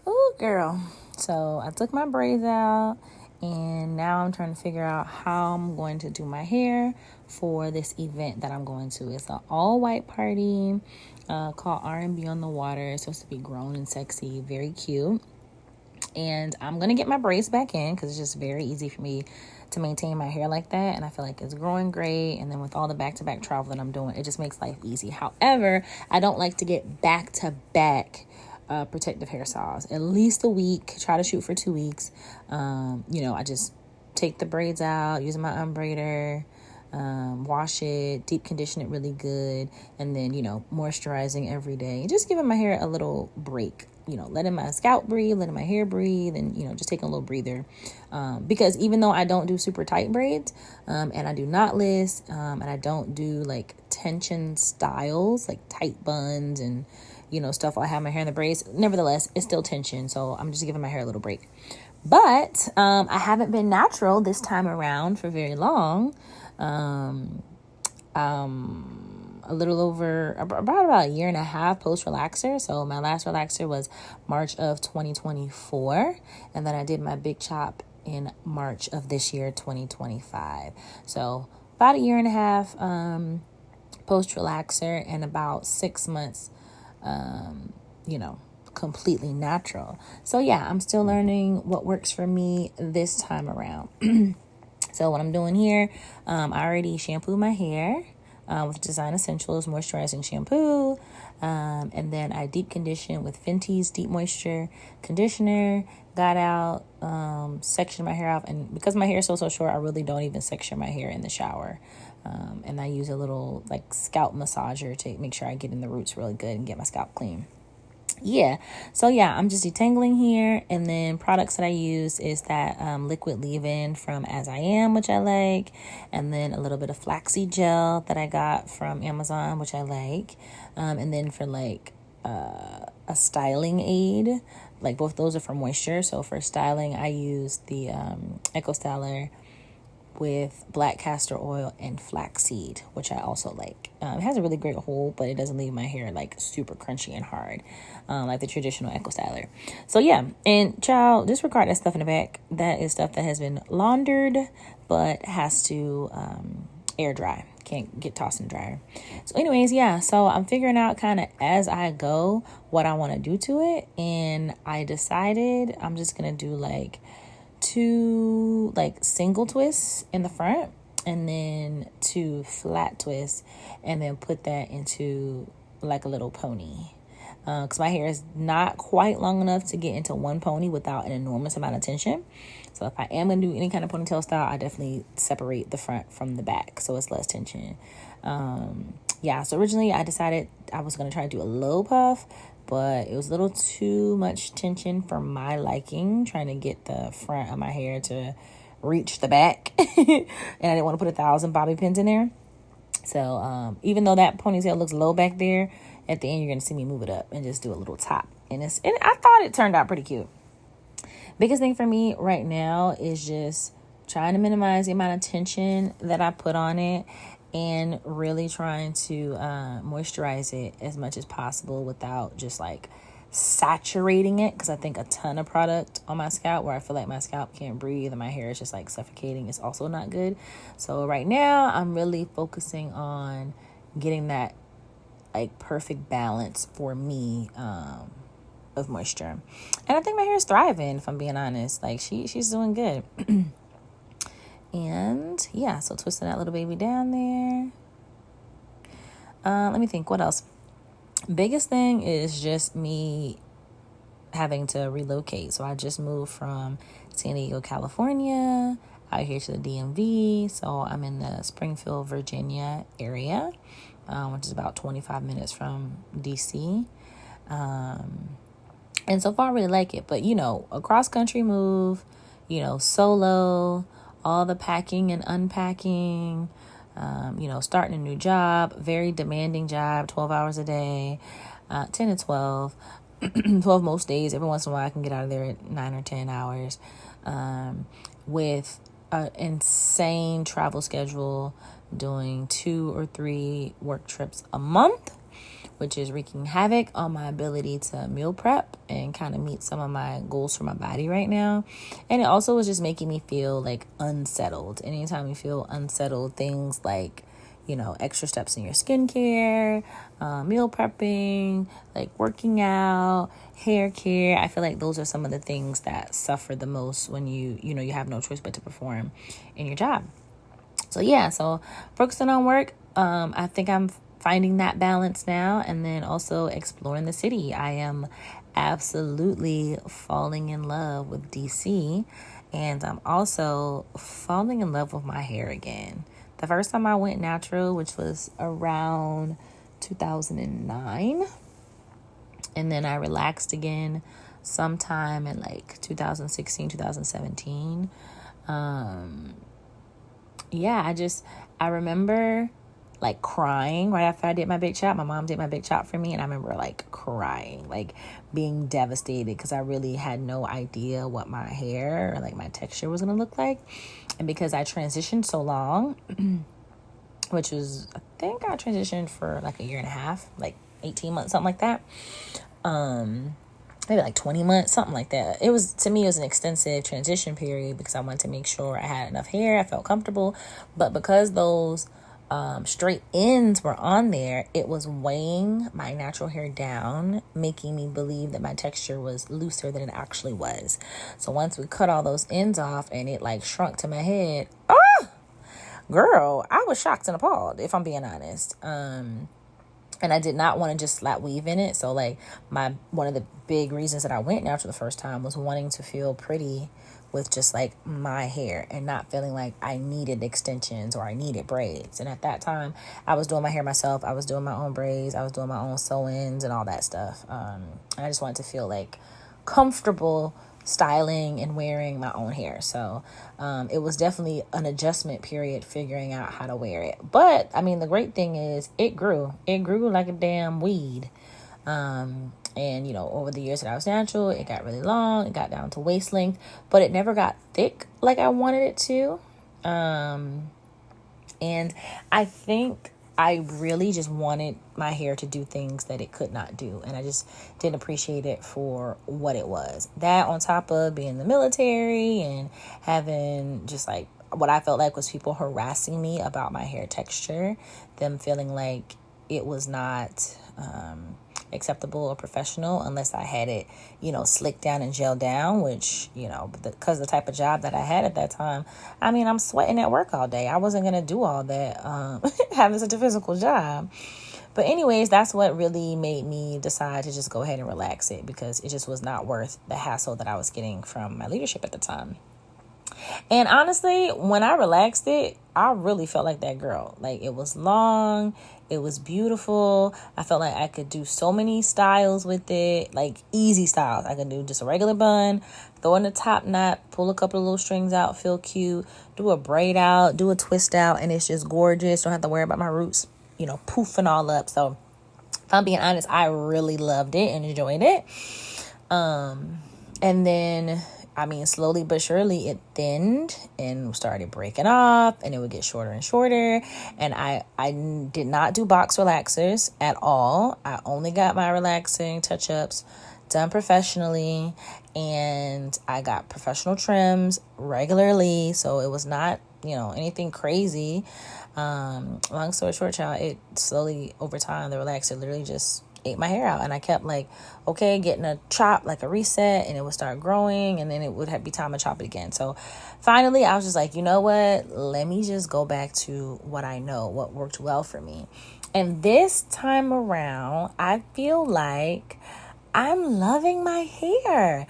Oh, girl. So I took my braids out, and now I'm trying to figure out how I'm going to do my hair for this event that I'm going to. It's an all-white party called R&B on the Water. It's supposed to be grown and sexy, very cute. And I'm going to get my braids back in because it's just very easy for me to maintain my hair like that. And I feel like it's growing great. And then with all the back-to-back travel that I'm doing, it just makes life easy. However, I don't like to get back-to-back protective hairstyles. At least a week. Try to shoot for 2 weeks. I just take the braids out using my unbraider. Wash it, deep condition it really good, and then moisturizing every day, just giving my hair a little break, letting my scalp breathe, letting my hair breathe, and just taking a little breather, because even though I don't do super tight braids, and I do knotless, and I don't do like tension styles like tight buns and stuff, I have my hair in the braids, nevertheless it's still tension, so I'm just giving my hair a little break. But I haven't been natural this time around for very long. A little over about a year and a half post relaxer. So my last relaxer was March of 2024, and then I did my big chop in March of this year, 2025. So about a year and a half post relaxer, and about 6 months completely natural. So yeah, I'm still learning what works for me this time around. So what I'm doing here, I already shampooed my hair with Design Essentials moisturizing shampoo. And then I deep conditioned with Fenty's Deep Moisture Conditioner. Got out, sectioned my hair off. And because my hair is so short, I really don't even section my hair in the shower. And I use a little like scalp massager to make sure I get in the roots really good and get my scalp clean. I'm just detangling here, and then products that I use is that liquid leave-in from As I Am, which I like, and then a little bit of flaxseed gel that I got from Amazon, which I like, and then for like a styling aid, like both those are for moisture. So for styling, I use the Eco Styler with black castor oil and flaxseed, which I also like. It has a really great hold, but it doesn't leave my hair like super crunchy and hard, like the traditional Eco Styler. So yeah, and child, disregard that stuff in the back. That is stuff that has been laundered, but has to air dry. Can't get tossed in the dryer. So anyways, yeah, so I'm figuring out kind of as I go what I want to do to it, and I decided I'm just gonna do like 2 like single twists in the front, and then 2 flat twists, and then put that into like a little pony, because my hair is not quite long enough to get into one pony without an enormous amount of tension. So if I am going to do any kind of ponytail style, I definitely separate the front from the back so it's less tension. So originally I decided I was going to try to do a low puff, but it was a little too much tension for my liking, trying to get the front of my hair to reach the back. And I didn't want to put 1,000 bobby pins in there. So even though that ponytail looks low back there, at the end you're going to see me move it up and just do a little top. And I thought it turned out pretty cute. Biggest thing for me right now is just trying to minimize the amount of tension that I put on it, and really trying to moisturize it as much as possible without just like saturating it, because I think a ton of product on my scalp where I feel like my scalp can't breathe and my hair is just like suffocating is also not good. So right now I'm really focusing on getting that like perfect balance for me of moisture. And I think my hair is thriving, if I'm being honest. Like she's doing good. And yeah, so twisting that little baby down there. Let me think, what else? Biggest thing is just me having to relocate. So I just moved from San Diego, California, out here to the DMV. So I'm in the Springfield, Virginia area, which is about 25 minutes from DC. And so far I really like it. But, a cross-country move, solo, all the packing and unpacking, starting a new job, very demanding job, 12 hours a day, 10 to 12, 12 most days. Every once in a while I can get out of there at 9 or 10 hours, with an insane travel schedule, doing 2 or 3 work trips a month, which is wreaking havoc on my ability to meal prep and kind of meet some of my goals for my body right now. And it also was just making me feel like unsettled. Anytime you feel unsettled, things like, extra steps in your skincare, meal prepping, like working out, hair care. I feel like those are some of the things that suffer the most when you have no choice but to perform in your job. So focusing on work, I think I'm finding that balance now, and then also exploring the city. I am absolutely falling in love with DC, and I'm also falling in love with my hair again. The first time I went natural, which was around 2009, and then I relaxed again sometime in like 2016, 2017. I remember like crying right after I did my big chop. My mom did my big chop for me, and I remember like crying, like being devastated because I really had no idea what my hair or like my texture was going to look like. And because I transitioned so long, which was, I think I transitioned for like a year and a half, like 18 months, something like that. Maybe like 20 months, something like that. To me, it was an extensive transition period because I wanted to make sure I had enough hair, I felt comfortable. But because those straight ends were on there, it was weighing my natural hair down, making me believe that my texture was looser than it actually was. So once we cut all those ends off and it like shrunk to my head, girl, I was shocked and appalled, if I'm being honest. And I did not want to just slap weave in it. So like one of the big reasons that I went natural the first time was wanting to feel pretty with just like my hair and not feeling like I needed extensions or I needed braids. And at that time, I was doing my hair myself. I was doing my own braids. I was doing my own sew-ins and all that stuff. And I just wanted to feel like comfortable styling and wearing my own hair. So it was definitely an adjustment period figuring out how to wear it. But I mean, the great thing is it grew like a damn weed. And over the years that I was natural, it got really long, it got down to waist length, but it never got thick like I wanted it to. And I think I really just wanted my hair to do things that it could not do. And I just didn't appreciate it for what it was. That on top of being in the military and having just like what I felt like was people harassing me about my hair texture, them feeling like it was not acceptable or professional unless I had it, slicked down and gelled down, which, because the type of job that I had at that time, I mean, I'm sweating at work all day. I wasn't going to do all that, having such a physical job. But anyways, that's what really made me decide to just go ahead and relax it because it just was not worth the hassle that I was getting from my leadership at the time. And honestly, when I relaxed it, I really felt like that girl. Like, it was long, it was beautiful. I felt like I could do so many styles with it, like easy styles. I could do just a regular bun, throw in a top knot, pull a couple of little strings out, feel cute, do a braid out, do a twist out, and it's just gorgeous. Don't have to worry about my roots, poofing all up. So if I'm being honest, I really loved it and enjoyed it. And then, slowly but surely it thinned and started breaking off, and it would get shorter and shorter. And I did not do box relaxers at all. I only got my relaxing touch-ups done professionally, and I got professional trims regularly. So it was not, anything crazy. Long story short, child, it slowly over time, the relaxer literally just ate my hair out, and I kept getting a chop, like a reset, and it would start growing, and then it would be time to chop it again. So finally I was just like, you know what, let me just go back to what I know, what worked well for me. And this time around, I feel like I'm loving my hair.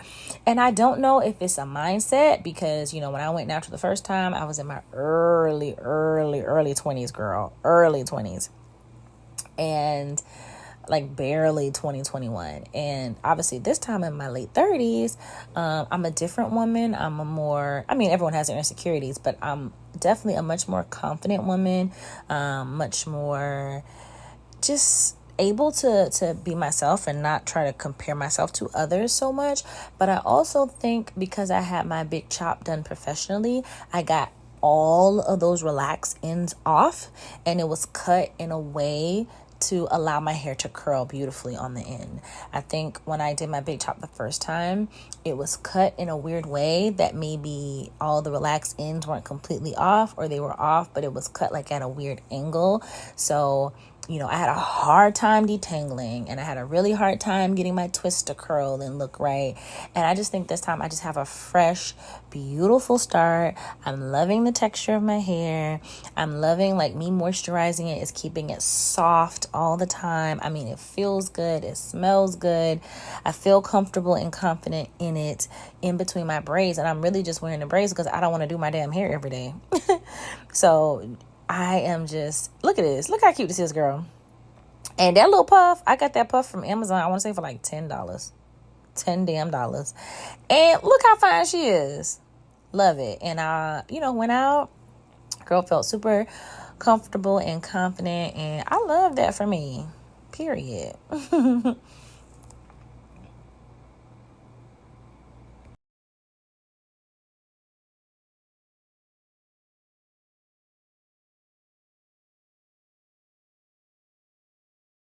And I don't know if it's a mindset because, when I went natural the first time, I was in my early 20s, girl, early 20s. And barely 2021. And obviously this time in my late 30s, I'm a different woman. I'm a more, everyone has their insecurities, but I'm definitely a much more confident woman, much more just able to be myself and not try to compare myself to others so much. But I also think because I had my big chop done professionally, I got all of those relaxed ends off, and it was cut in a way to allow my hair to curl beautifully on the end. I think when I did my big chop the first time, it was cut in a weird way that maybe all the relaxed ends weren't completely off, or they were off, but it was cut like at a weird angle. So, you know, I had a hard time detangling, and I had a really hard time getting my twist to curl and look right. And I just think this time I just have a fresh, beautiful start. I'm loving the texture of my hair. I'm loving, like, me moisturizing it is keeping it soft all the time. I mean, it feels good. It smells good. I feel comfortable and confident in it in between my braids. And I'm really just wearing the braids because I don't want to do my damn hair every day. So I am just, look at this. Look how cute this is, girl. And that little puff, I got that puff from Amazon, I want to say for like $10. $10 damn dollars. And look how fine she is. Love it. And I, went out. Girl felt super comfortable and confident. And I love that for me. Period.